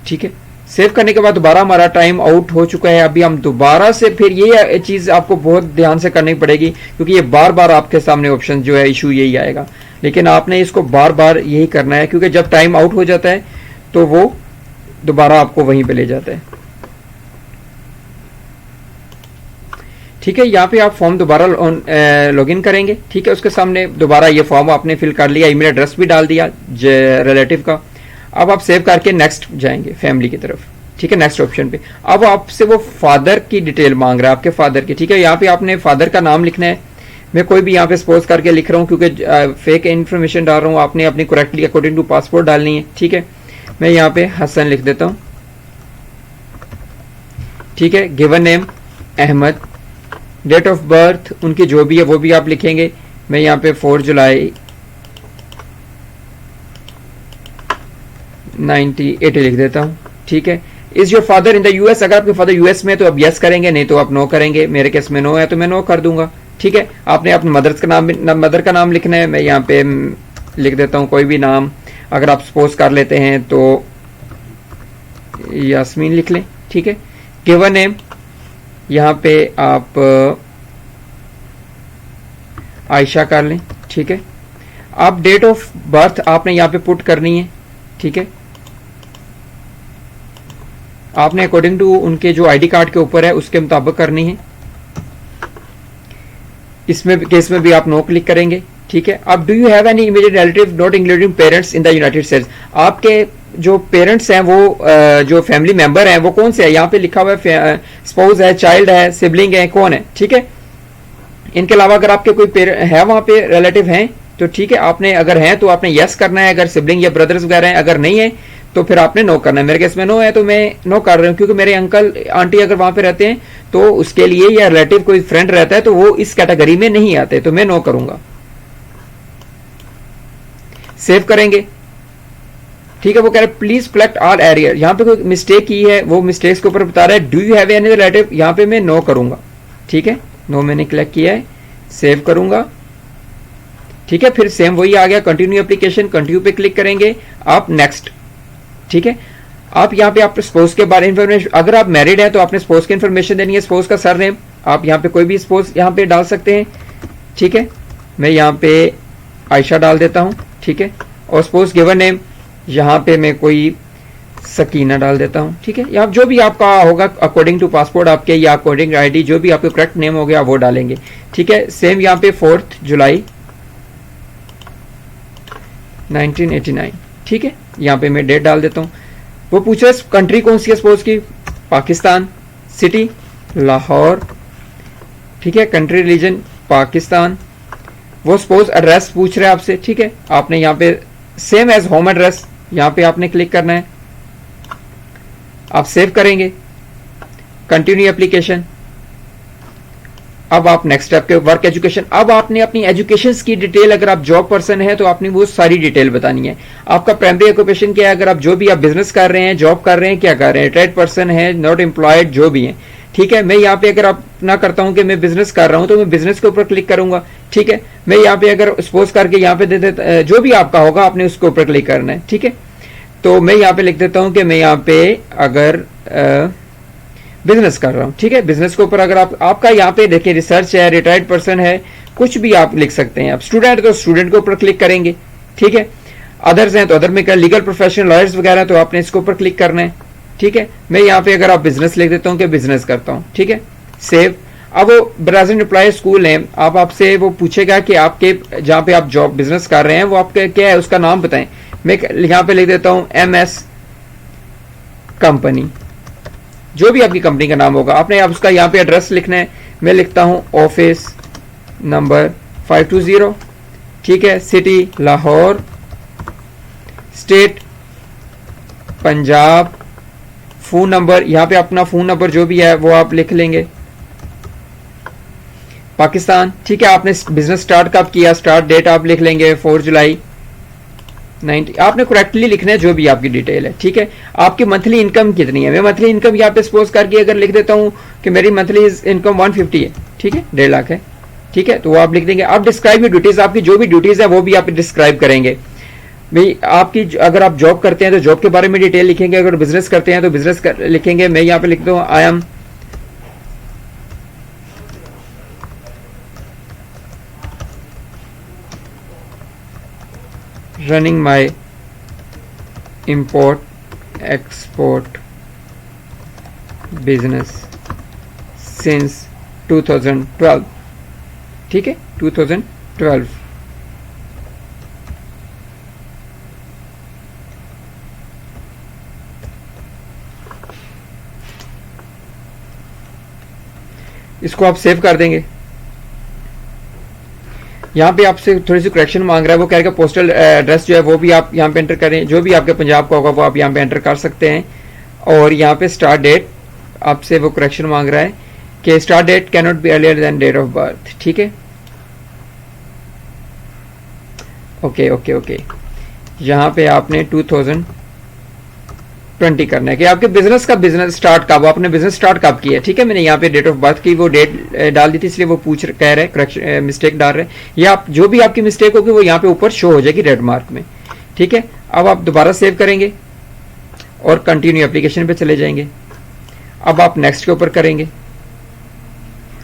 ठीक है। सेव करने के बाद दोबारा हमारा टाइम आउट हो चुका है। अभी हम दोबारा से फिर ये चीज आपको बहुत ध्यान से करनी पड़ेगी, क्योंकि ये बार बार आपके सामने ऑप्शन जो है इशू यही आएगा, लेकिन आपने इसको बार बार यही करना है, क्योंकि जब टाइम आउट हो जाता है तो वो दोबारा आपको वहीं पे ले जाता है, ठीक है। यहाँ पे आप फॉर्म दोबारा लॉगिन करेंगे, ठीक है। उसके सामने दोबारा ये फॉर्म आपने फिल कर लिया, ईमेल एड्रेस भी डाल दिया रिलेटिव का। अब आप सेव करके नेक्स्ट जाएंगे फैमिली की तरफ, ठीक है, नेक्स्ट ऑप्शन पे। अब आपसे वो फादर की डिटेल मांग रहा है, आपके फादर की, ठीक है। यहाँ पे आपने फादर का नाम लिखना है। मैं कोई भी यहाँ पे सपोज करके लिख रहा हूँ, क्योंकि फेक इन्फॉर्मेशन डाल रहा हूँ, आपने अपनी करेक्टली अकॉर्डिंग टू पासपोर्ट डालनी है, ठीक है। मैं यहाँ पे हसन लिख देता हूँ, ठीक है। Given name Ahmed, date of birth उनकी जो भी है वो भी आप लिखेंगे। मैं यहाँ पे 4 जुलाई 1980 लिख देता हूँ, ठीक है। Is your father in the US, अगर आपके फादर यूएस में तो आप यस करेंगे, नहीं तो आप नो करेंगे। मेरे केस में नो है तो मैं नो कर दूंगा, ठीक है। आपने अपने मदर का नाम लिखना है। मैं यहाँ पे लिख देता हूँ कोई भी नाम, अगर आप सपोज कर लेते हैं तो यास्मीन लिख लें, ठीक है। गिवन नेम यहाँ पे आप आयशा कर लें, ठीक है। आप डेट ऑफ बर्थ आपने यहाँ पे पुट करनी है, ठीक है। आपने अकॉर्डिंग टू उनके जो आईडी कार्ड के ऊपर है उसके मुताबिक करनी है। इसमें केस में भी आप नो क्लिक करेंगे, ठीक है। अब do you have any immediate relative not including parents in the United states, आपके जो पेरेंट्स हैं वो जो फैमिली मेंबर हैं वो कौन से है, यहाँ पे लिखा हुआ है स्पाउस है, चाइल्ड है, सिबलिंग है, कौन है, ठीक है। इनके अलावा अगर आपके कोई है वहां पे रिलेटिव हैं तो ठीक है, आपने अगर हैं तो आपने यस करना है, अगर सिबलिंग या ब्रदर्स वगैरह हैं, अगर नहीं है तो फिर आपने नो करना है। मेरे केस में नो है तो मैं नो कर रहा हूँ, क्योंकि मेरे अंकल आंटी अगर वहां पे रहते हैं तो उसके लिए, या रिलेटिव कोई फ्रेंड रहता है तो वो इस कैटेगरी में नहीं आते, तो मैं नो करूंगा। सेव करेंगे, ठीक है। वो कह रहे प्लीज सेलेक्ट ऑल एरिया, यहाँ पे कोई मिस्टेक की है, वो मिस्टेक्स के ऊपर बता रहा है। Do you have any relative, यहाँ पे मैं नो करूंगा, ठीक है। नो मैंने क्लिक किया है, सेव करूंगा, ठीक है। फिर सेम वही आ गया, कंटिन्यू एप्लीकेशन, कंटिन्यू पे क्लिक करेंगे आप, नेक्स्ट, ठीक है। आप यहाँ पे आप स्पोज के बारे में इंफॉर्मेशन, अगर आप मैरिड हैं तो आपने स्पोज की इंफॉर्मेशन देनी है, स्पोज का सरनेम आप यहाँ पे कोई भी स्पोज यहाँ पे डाल सकते हैं, ठीक है। मैं यहाँ पे आयशा डाल देता हूँ, ठीक है। और स्पोज गिवन नेम यहाँ पे मैं कोई सकीना डाल देता हूँ, ठीक है। या जो भी आपका होगा अकॉर्डिंग टू पासपोर्ट आपके, या अकॉर्डिंग आईडी, जो भी आपके करेक्ट नेम हो गया वो डालेंगे, ठीक है। सेम यहाँ पे 4 जुलाई 1989, ठीक है। यहाँ पे मैं डेट डाल देता हूँ। वो पूछ रहा है कंट्री कौन सी है सपोज की, पाकिस्तान, सिटी लाहौर, ठीक है। Country religion Pakistan. वो सपोज एड्रेस पूछ रहे हैं आपसे, ठीक है। आपने यहाँ पे सेम एज होम एड्रेस यहाँ पे आपने क्लिक करना है, आप सेव करेंगे, कंटिन्यू एप्लीकेशन। अब आप नेक्स्ट स्टेप के वर्क एजुकेशन, अब आपने अपनी एजुकेशन की डिटेल, अगर आप जॉब पर्सन है तो आपने वो सारी डिटेल बतानी है। आपका प्राइमरी ऑक्यूपेशन क्या है, अगर आप जो भी आप बिजनेस कर रहे हैं, जॉब कर रहे हैं, क्या कर रहे हैं, रिटायर्ड पर्सन है, नॉट एम्प्लॉयड, जो भी है, ठीक है। मैं यहाँ पे अगर अपना करता हूँ कि मैं बिजनेस कर रहा हूँ तो मैं बिजनेस के ऊपर क्लिक करूंगा, ठीक है। मैं यहाँ पे अगर सपोज करके यहाँ पे दे देता, जो भी आपका होगा आपने उसके ऊपर क्लिक करना है, ठीक है। तो मैं यहाँ पे लिख देता हूँ कि मैं यहाँ पे अगर बिजनेस कर रहा हूँ, ठीक है। बिजनेस के ऊपर अगर आपका यहाँ पे देखिए रिसर्च है, रिटायर्ड पर्सन है, कुछ भी आप लिख सकते हैं। आप स्टूडेंट तो स्टूडेंट के ऊपर क्लिक करेंगे, ठीक है। अदर्स हैं तो अदर में कर, लीगल प्रोफेशनल लॉयर्स वगैरह तो आपने इसके ऊपर क्लिक करना है, ठीक है। मैं यहाँ पे अगर आप बिजनेस लिख देता हूँ कि बिजनेस करता हूँ, ठीक है, सेव। अब वो प्रेजेंट एम्प्लॉय स्कूल है, आप आपसे वो पूछेगा कि आपके जहाँ पे आप जॉब बिजनेस कर रहे हैं वो आपके क्या है, उसका नाम बताएं। मैं यहाँ पे लिख देता हूँ MS कंपनी, जो भी आपकी कंपनी का नाम होगा आपने, आप उसका यहाँ पे एड्रेस लिखना है। मैं लिखता हूँ ऑफिस नंबर 520, ठीक है। City Lahore, state Punjab, phone number यहाँ पे अपना फोन नंबर जो भी है वो आप लिख लेंगे, पाकिस्तान, ठीक है। आपने बिजनेस स्टार्ट कब किया, स्टार्ट डेट आप लिख लेंगे 4 जुलाई 90, आपने करेक्टली लिखना है जो भी आपकी डिटेल है, ठीक है। आपकी मंथली इनकम कितनी है, मैं मंथली इनकम यहाँ पे सपोज करके अगर लिख देता हूँ कि मेरी मंथली इनकम 150 है, ठीक है, 1.5 लाख है, ठीक है। तो वो आप लिख देंगे। आप डिस्क्राइब ड्यूटीज, आपकी जो भी ड्यूटीज है वो भी आप डिस्क्राइब करेंगे। भाई आपकी अगर आप जॉब करते हैं तो जॉब के बारे में डिटेल लिखेंगे, अगर बिजनेस करते हैं तो बिजनेस लिखेंगे। मैं यहाँ पे लिखता हूँ I am running my import export business since 2012, ठीक है, 2012। इसको आप सेव कर देंगे। यहाँ पे आपसे थोड़ी सी करेक्शन मांग रहा है, वो कह रहा है पोस्टल एड्रेस जो है वो भी आप यहाँ पे एंटर करें, जो भी आपके पंजाब का होगा वो आप यहाँ पे एंटर कर सकते हैं। और यहाँ पे स्टार्ट डेट आपसे वो करेक्शन मांग रहा है कि start date can not be earlier than date of birth, ठीक है। ओके ओके ओके, यहाँ पे आपने 2012 20 करना है कि आपके बिजनेस स्टार्ट कब, आपने बिजनेस स्टार्ट कब किया है। ठीक है, मैंने यहाँ पे डेट ऑफ बर्थ की वो डेट डाल दी थी, इसलिए वो कह रहे हैं करेक्शन मिस्टेक डाल रहे हैं। या आप जो भी आपकी मिस्टेक होगी वो यहाँ पे ऊपर शो हो जाएगी रेड मार्क में। ठीक है, अब आप दोबारा सेव करेंगे और कंटिन्यू एप्लीकेशन पे चले जाएंगे। अब आप नेक्स्ट के ऊपर करेंगे।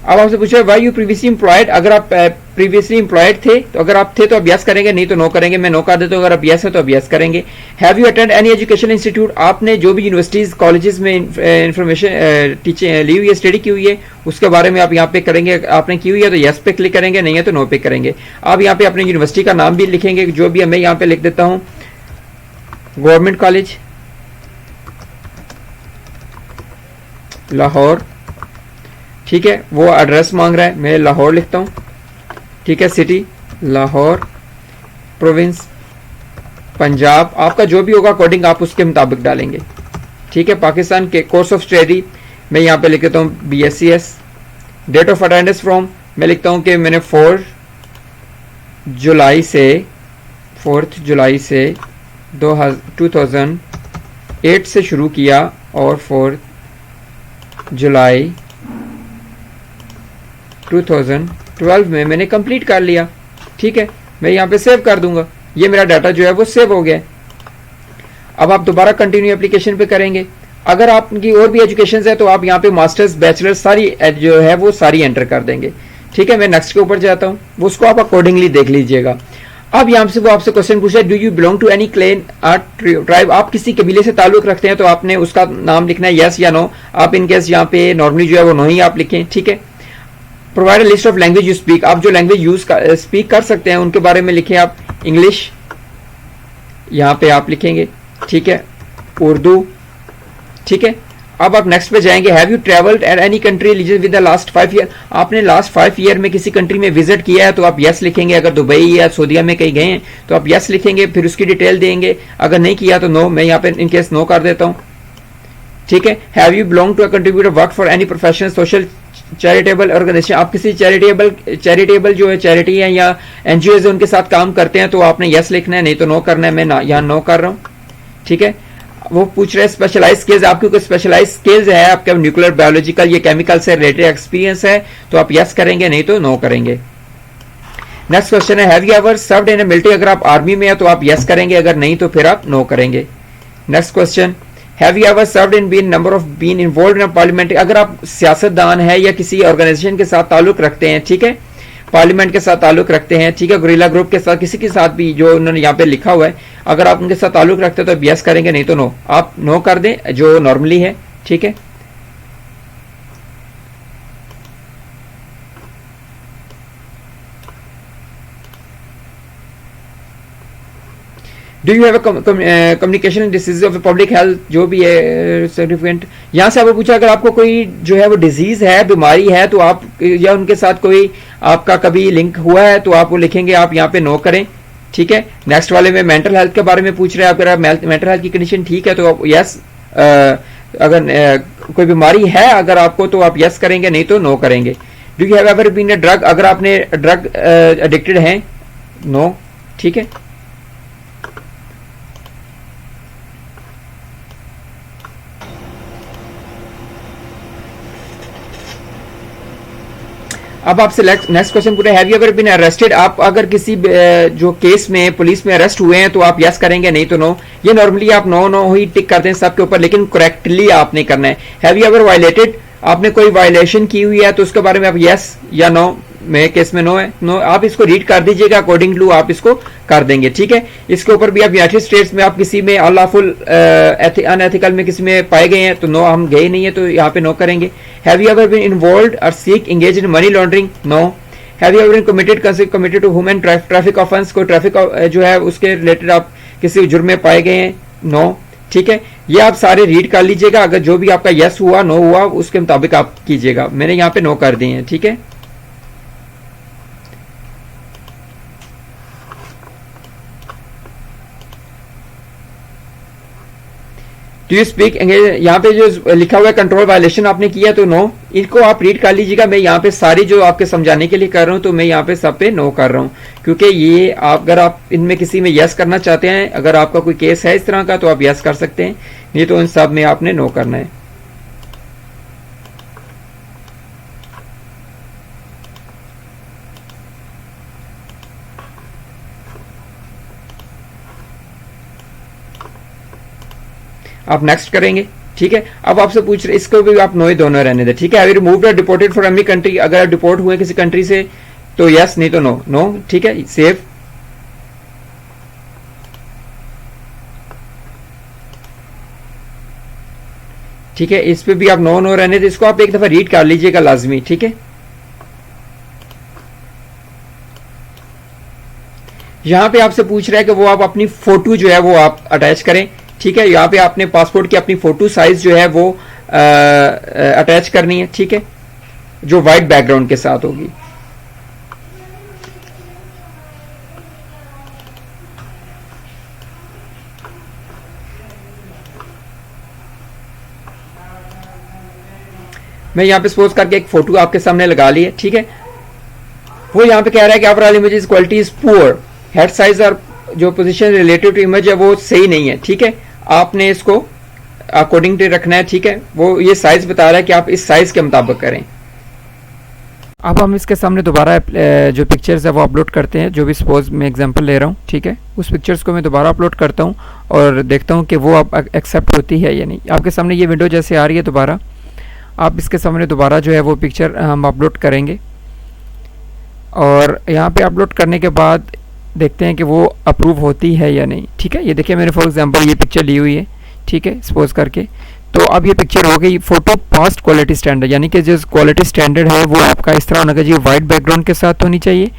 अब आपसे पूछा वाई यू प्रीवियसली एम्प्लॉयड, अगर आप प्रीवियसली एम्प्लॉयड थे तो अगर आप थे तो आप यस करेंगे, नहीं तो नो करेंगे। मैं नो कर देता हूं, अगर आप यस है तो आप यस करेंगे। Have you attend any education institute, आपने जो भी यूनिवर्सिटीज कॉलेजेस में इंफॉर्मेशन टीचिंग ली हुई है, स्टडी की हुई है, उसके बारे में आप यहाँ पे करेंगे। आपने की हुई है तो यस पे क्लिक करेंगे, नहीं है तो नो पे करेंगे। आप यहाँ पे अपने यूनिवर्सिटी का नाम भी लिखेंगे, जो भी मैं यहाँ पे लिख देता हूँ गवर्नमेंट कॉलेज लाहौर। ठीक है, वो एड्रेस मांग रहा है, मैं लाहौर लिखता हूँ। ठीक है, सिटी लाहौर, प्रोविंस पंजाब, आपका जो भी होगा अकॉर्डिंग आप उसके मुताबिक डालेंगे। ठीक है, पाकिस्तान के कोर्स ऑफ स्टडी मैं यहाँ पे लिख देता हूँ BScs। Date of attendance from मैं लिखता हूँ कि मैंने 4 जुलाई से 2008 से शुरू किया और 4 जुलाई 2012 में मैंने कंप्लीट कर लिया। ठीक है, मैं यहाँ पे सेव कर दूंगा, ये मेरा डाटा जो है वो सेव हो गया है। अब आप दोबारा कंटिन्यू एप्लीकेशन पे करेंगे। अगर आपकी और भी एजुकेशन है तो आप यहाँ पे मास्टर्स बैचलर्स सारी जो है वो सारी एंटर कर देंगे। ठीक है, मैं नेक्स्ट के ऊपर जाता हूँ, वो उसको आप अकॉर्डिंगली देख लीजिएगा। अब यहाँ से वो आपसे क्वेश्चन पूछा है do you belong to any clan tribe, आप किसी कबीले से ताल्लुक रखते हैं तो आपने उसका नाम लिखना है यस या नो। आप इनकेस यहाँ पे नॉर्मली जो है वो नो ही आप लिखें। ठीक है, provide list of language you speak, आप जो लैंग्वेज स्पीक कर सकते हैं उनके बारे में लिखें आप। इंग्लिश यहाँ पे आप लिखेंगे। ठीक है, उर्दू। ठीक है, अब आप नेक्स्ट पे जाएंगे। Have you travelled at any country religion with the last 5 year, आपने लास्ट 5 ईयर में किसी कंट्री में विजिट किया है तो आप यस लिखेंगे। अगर दुबई या सऊदीया में कहीं गए हैं तो आप यस लिखेंगे, फिर उसकी डिटेल देंगे। अगर नहीं किया तो नो, मैं यहाँ पे इनकेस नो कर देता हूँ। ठीक है, have you belong to a contributor work for any professional social charitable organisation, आप किसी चैरिटेबल जो है चैरिटी है या एनजीओ उनके साथ काम करते हैं तो आपने यस लिखना है, नहीं तो नो करना है। मैं यहाँ नो कर रहा हूँ। ठीक है, वो पूछ रहे हैं स्पेशलाइज स्किल्स, आपकी कोई स्पेशलाइज स्किल्स है, आपका न्यूक्लियर बायोलॉजिकल या केमिकल से रिलेटेड एक्सपीरियंस है तो आप यस करेंगे, नहीं तो नो करेंगे। नेक्स्ट क्वेश्चन है have you ever served in a military, अगर आप आर्मी में है तो आप यस करेंगे, अगर नहीं तो फिर आप नो करेंगे। Next question have you ever served in been number of been involved in parliament, अगर आप सियासतदान है या किसी ऑर्गेनाइजेशन के साथ ताल्लुक रखते हैं। ठीक है, पार्लियामेंट के साथ ताल्लुक रखते हैं। ठीक है, गुरिल्ला ग्रुप के साथ, किसी के साथ भी जो उन्होंने यहाँ पे लिखा हुआ है, अगर आप उनके साथ ताल्लुक रखते हैं तो आप यस करेंगे, नहीं तो नो। आप नो कर दें जो नॉर्मली है। ठीक है, do you have communication disease of public health, जो भी है सर्टिफिकेट। यहाँ से आपको पूछा अगर आपको कोई जो है वो डिजीज है, बीमारी है तो आप या उनके साथ कोई आपका कभी लिंक हुआ है तो आप वो लिखेंगे, आप यहाँ पे नो करें। ठीक है, नेक्स्ट वाले में मेंटल हेल्थ के बारे में पूछ रहे हैं, अगर मेंटल हेल्थ की कंडीशन ठीक है तो आप यस, अगर कोई बीमारी है अगर आपको तो आप यस करेंगे, नहीं तो नो करेंगे। Do you have ever been a drug, अगर आपने ड्रग एडिक्टेड हैं, नो। ठीक है, अब आपसे नेक्स्ट क्वेश्चन पूछे have you ever been arrested, आप अगर किसी जो केस में पुलिस में अरेस्ट हुए हैं तो आप यस करेंगे, नहीं तो नो। ये नॉर्मली आप नो नो ही टिक करते हैं सबके ऊपर, लेकिन करेक्टली आपने करना है। हैव यू एवर वायलेटेड, आपने कोई वायलेशन की हुई है तो उसके बारे में आप यस या नो, मेरे केस में नो है, नो। आप इसको रीड कर दीजिएगा, अकॉर्डिंग टू आप इसको कर देंगे। ठीक है, इसके ऊपर भी आप यूनाइटेड स्टेट्स में आप किसी में अनलॉफुल अनएथिकल में किसी में पाए गए हैं तो नो, हम गए नहीं है तो यहाँ पे नो करेंगे। Have you ever been involved और seek engage in money laundering, no. Have you ever been committed to human trafficking offence, को ट्रैफिक जो है उसके रिलेटेड आप किसी जुर्म में पाए गए हैं, नो। ठीक है, ये आप सारे रीड कर लीजिएगा, अगर जो भी आपका यस हुआ नो हुआ उसके मुताबिक आप कीजिएगा। मैंने यहाँ पे नो कर दिए हैं। ठीक है, डू यू स्पीक, यहाँ पे जो लिखा हुआ है कंट्रोल वायलेशन आपने किया तो नो, इनको आप रीड कर लीजिएगा। मैं यहाँ पे सारी जो आपके समझाने के लिए कर रहा हूँ, तो मैं यहाँ पे सब पे नो कर रहा हूँ, क्योंकि ये अगर आप इनमें किसी में यस करना चाहते हैं, अगर आपका कोई केस है इस तरह का, तो आप यस कर सकते हैं, नहीं तो इन सब में आपने नो करना है। आप नेक्स्ट करेंगे, ठीक है। अब आपसे पूछ रहे, इसको भी आप नो ही दोनों रहने दे, ठीक है। I remove deported from any country, अगर आप डिपोर्ट हुए किसी कंट्री से तो यस, नहीं तो नो, नो, ठीक है। सेव, ठीक है। इस पे भी आप नो नो रहने दे, इसको आप एक दफा रीड कर लीजिएगा लाजमी, ठीक है। यहां पे आपसे पूछ रहा है कि वो आप अपनी फोटो जो है वो आप अटैच करें, ठीक है। यहाँ पे आपने पासपोर्ट की अपनी फोटो साइज जो है वो अटैच करनी है, ठीक है, जो वाइट बैकग्राउंड के साथ होगी। मैं यहाँ पे सपोज करके एक फोटो आपके सामने लगा ली है, ठीक है। वो यहाँ पे कह रहा है कि overall image quality is poor, head size और जो पोजीशन रिलेटिव टू इमेज है वो सही नहीं है, ठीक है। आपने इसको अकॉर्डिंग टू रखना है, ठीक है। वो ये साइज बता रहा है कि आप इस साइज के मुताबिक करें। अब हम इसके सामने दोबारा जो पिक्चर्स है वो अपलोड करते हैं, जो भी सपोज मैं एग्जांपल ले रहा हूँ, ठीक है। उस पिक्चर्स को मैं दोबारा अपलोड करता हूँ और देखता हूँ कि वो आप एक्सेप्ट होती है या नहीं। आपके सामने ये विंडो जैसे आ रही है, दोबारा आप इसके सामने दोबारा जो है वो पिक्चर हम अपलोड करेंगे और यहाँ पे अपलोड करने के बाद देखते हैं कि वो अप्रूव होती है या नहीं, ठीक है। ये देखिए मैंने फॉर एग्जांपल ये पिक्चर ली हुई है, ठीक है, सपोज करके। तो अब ये पिक्चर हो गई फोटो पास्ट क्वालिटी स्टैंडर्ड, यानी कि जो क्वालिटी स्टैंडर्ड है वो आपका इस तरह होना चाहिए, वाइट बैकग्राउंड के साथ होनी चाहिए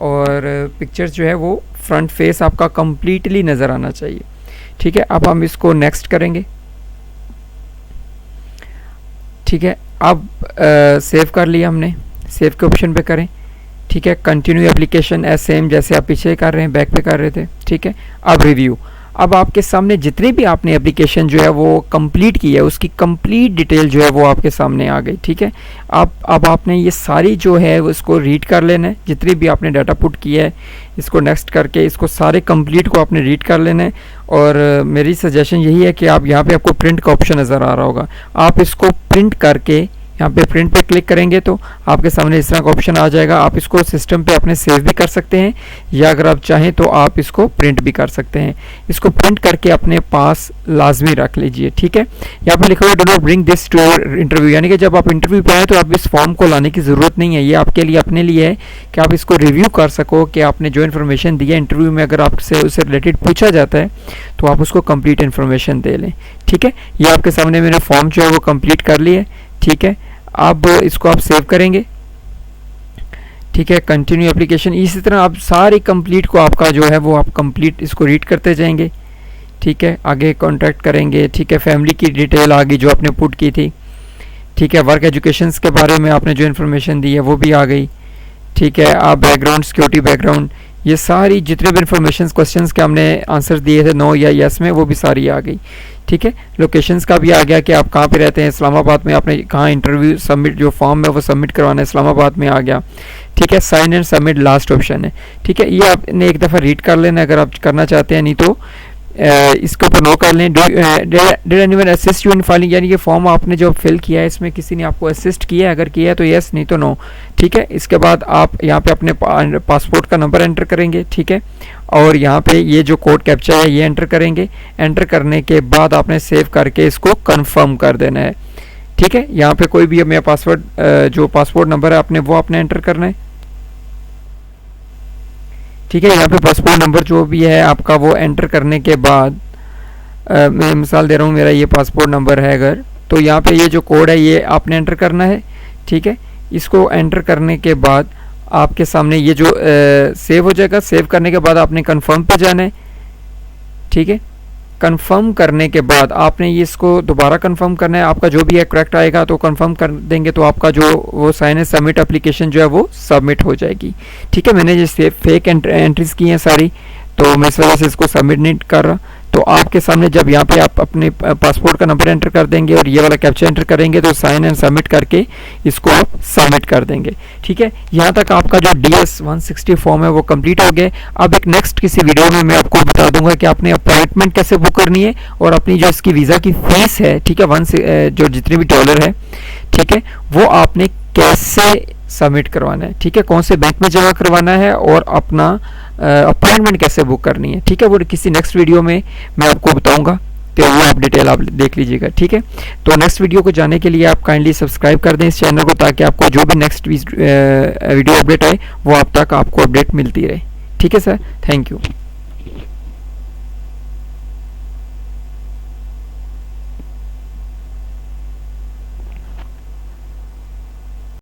और पिक्चर जो है वो फ्रंट फेस आपका कम्प्लीटली नज़र आना चाहिए, ठीक है। अब हम इसको नेक्स्ट करेंगे, ठीक है। अब सेव कर लिया हमने, सेव के ऑप्शन पे करें, ठीक है। कंटिन्यू एप्लीकेशन एज सेम, जैसे आप पीछे कर रहे हैं, बैक पे कर रहे थे, ठीक है। अब रिव्यू, अब आपके सामने जितनी भी आपने एप्लीकेशन जो है वो कंप्लीट की है उसकी कंप्लीट डिटेल जो है वो आपके सामने आ गई, ठीक है। अब आपने ये सारी जो है उसको रीड कर लेना है, जितनी भी आपने डाटा पुट किया है इसको नेक्स्ट करके इसको सारे कंप्लीट को आपने रीड कर लेना है। और मेरी सजेशन यही है कि आप यहाँ पे आपको प्रिंट का ऑप्शन नज़र आ रहा होगा, आप इसको प्रिंट करके यहाँ पे प्रिंट पे क्लिक करेंगे तो आपके सामने इस तरह का ऑप्शन आ जाएगा। आप इसको सिस्टम पे अपने सेव भी कर सकते हैं या अगर आप चाहें तो आप इसको प्रिंट भी कर सकते हैं। इसको प्रिंट करके अपने पास लाजमी रख लीजिए, ठीक है। यहाँ पे लिखा हुआ do not bring this to your interview, यानी कि जब आप इंटरव्यू पे आए तो आप इस फॉर्म को लाने की ज़रूरत नहीं है। ये आपके लिए अपने लिए है कि आप इसको रिव्यू कर सको कि आपने जो इन्फॉर्मेशन दी है इंटरव्यू में, अगर आपसे उससे रिलेटेड पूछा जाता है तो आप उसको कंप्लीट इन्फॉर्मेशन दे लें, ठीक है। ये आपके सामने मैंने फॉर्म जो है वो कंप्लीट कर लिया है, ठीक है। अब इसको आप सेव करेंगे, ठीक है। कंटिन्यू एप्लीकेशन, इसी तरह आप सारी कंप्लीट को आपका जो है वो आप कंप्लीट इसको रीड करते जाएंगे, ठीक है। आगे कॉन्टैक्ट करेंगे, ठीक है। फैमिली की डिटेल आ गई जो आपने पुट की थी, ठीक है। वर्क एजुकेशन के बारे में आपने जो इन्फॉर्मेशन दी है वो भी आ गई, ठीक है। आप बैकग्राउंड, सिक्योरिटी बैकग्राउंड, ये सारी जितने भी इन्फॉर्मेशन क्वेश्चंस के हमने आंसर दिए थे नो या यस में, वो भी सारी आ गई, ठीक है। लोकेशंस का भी आ गया कि आप कहाँ पे रहते हैं, इस्लामाबाद में आपने कहाँ इंटरव्यू सबमिट जो फॉर्म है वो सबमिट करवाना है, इस्लामाबाद में आ गया, ठीक है। Sign and submit last option है, ठीक है। ये आपने एक दफ़ा रीड कर लेना अगर आप करना चाहते हैं, नहीं तो इसके ऊपर नो कर लें। Did anyone assist you in filing, यानी कि फॉर्म आपने जो फिल किया है इसमें किसी ने आपको असिस्ट किया है, अगर किया है तो यस, नहीं तो नो, ठीक है। इसके बाद आप यहाँ पे अपने पासपोर्ट का नंबर एंटर करेंगे, ठीक है। और यहाँ पे ये जो कोड कैप्चा है ये एंटर करेंगे। एंटर करने के बाद आपने सेव करके इसको कंफर्म कर देना है, ठीक है। यहाँ पे कोई भी मेरा पासवर्ड जो पासपोर्ट नंबर है आपने वो आपने एंटर करना है, ठीक है। यहाँ पे पासपोर्ट नंबर जो भी है आपका वो एंटर करने के बाद मैं मिसाल दे रहा हूँ, मेरा ये पासपोर्ट नंबर है अगर, तो यहाँ पे ये जो कोड है ये आपने एंटर करना है, ठीक है। इसको एंटर करने के बाद आपके सामने ये जो सेव हो जाएगा। सेव करने के बाद आपने कंफर्म पे जाना है, ठीक है। कंफर्म करने के बाद आपने ये इसको दोबारा कंफर्म करना है, आपका जो भी है करेक्ट आएगा तो कंफर्म कर देंगे तो आपका जो वो साइन है सबमिट एप्लीकेशन जो है वो सबमिट हो जाएगी, ठीक है। मैंने जैसे फेक एंट्रीज की हैं सारी, तो मैं इस वजह से इसको सबमिट नहीं कर रहा, तो आपके सामने जब यहाँ पे आप अपने पासपोर्ट का नंबर एंटर कर देंगे और ये वाला कैप्चा एंटर करेंगे तो साइन एंड सबमिट करके इसको आप सबमिट कर देंगे। ठीक है, यहाँ तक आपका जो DS 160 फॉर्म है वो कंप्लीट हो गया। अब एक नेक्स्ट किसी वीडियो में मैं आपको बता दूंगा कि आपने अपॉइंटमेंट कैसे बुक करनी है और अपनी जो इसकी वीज़ा की फीस है, ठीक है, जो जितने भी डॉलर है, ठीक है, वो आपने कैसे सबमिट करवाना है, ठीक है, कौन से बैंक में जमा करवाना है और अपना अपॉइंटमेंट कैसे बुक करनी है। ठीक है, वो किसी नेक्स्ट वीडियो में मैं आपको बताऊंगा, तो वो आप डिटेल आप देख लीजिएगा। ठीक है, तो नेक्स्ट वीडियो को जानने के लिए आप काइंडली सब्सक्राइब कर दें इस चैनल को, ताकि आपको जो भी नेक्स्ट वीडियो अपडेट आए वो आप तक आपको अपडेट मिलती रहे। ठीक है सर, थैंक यू।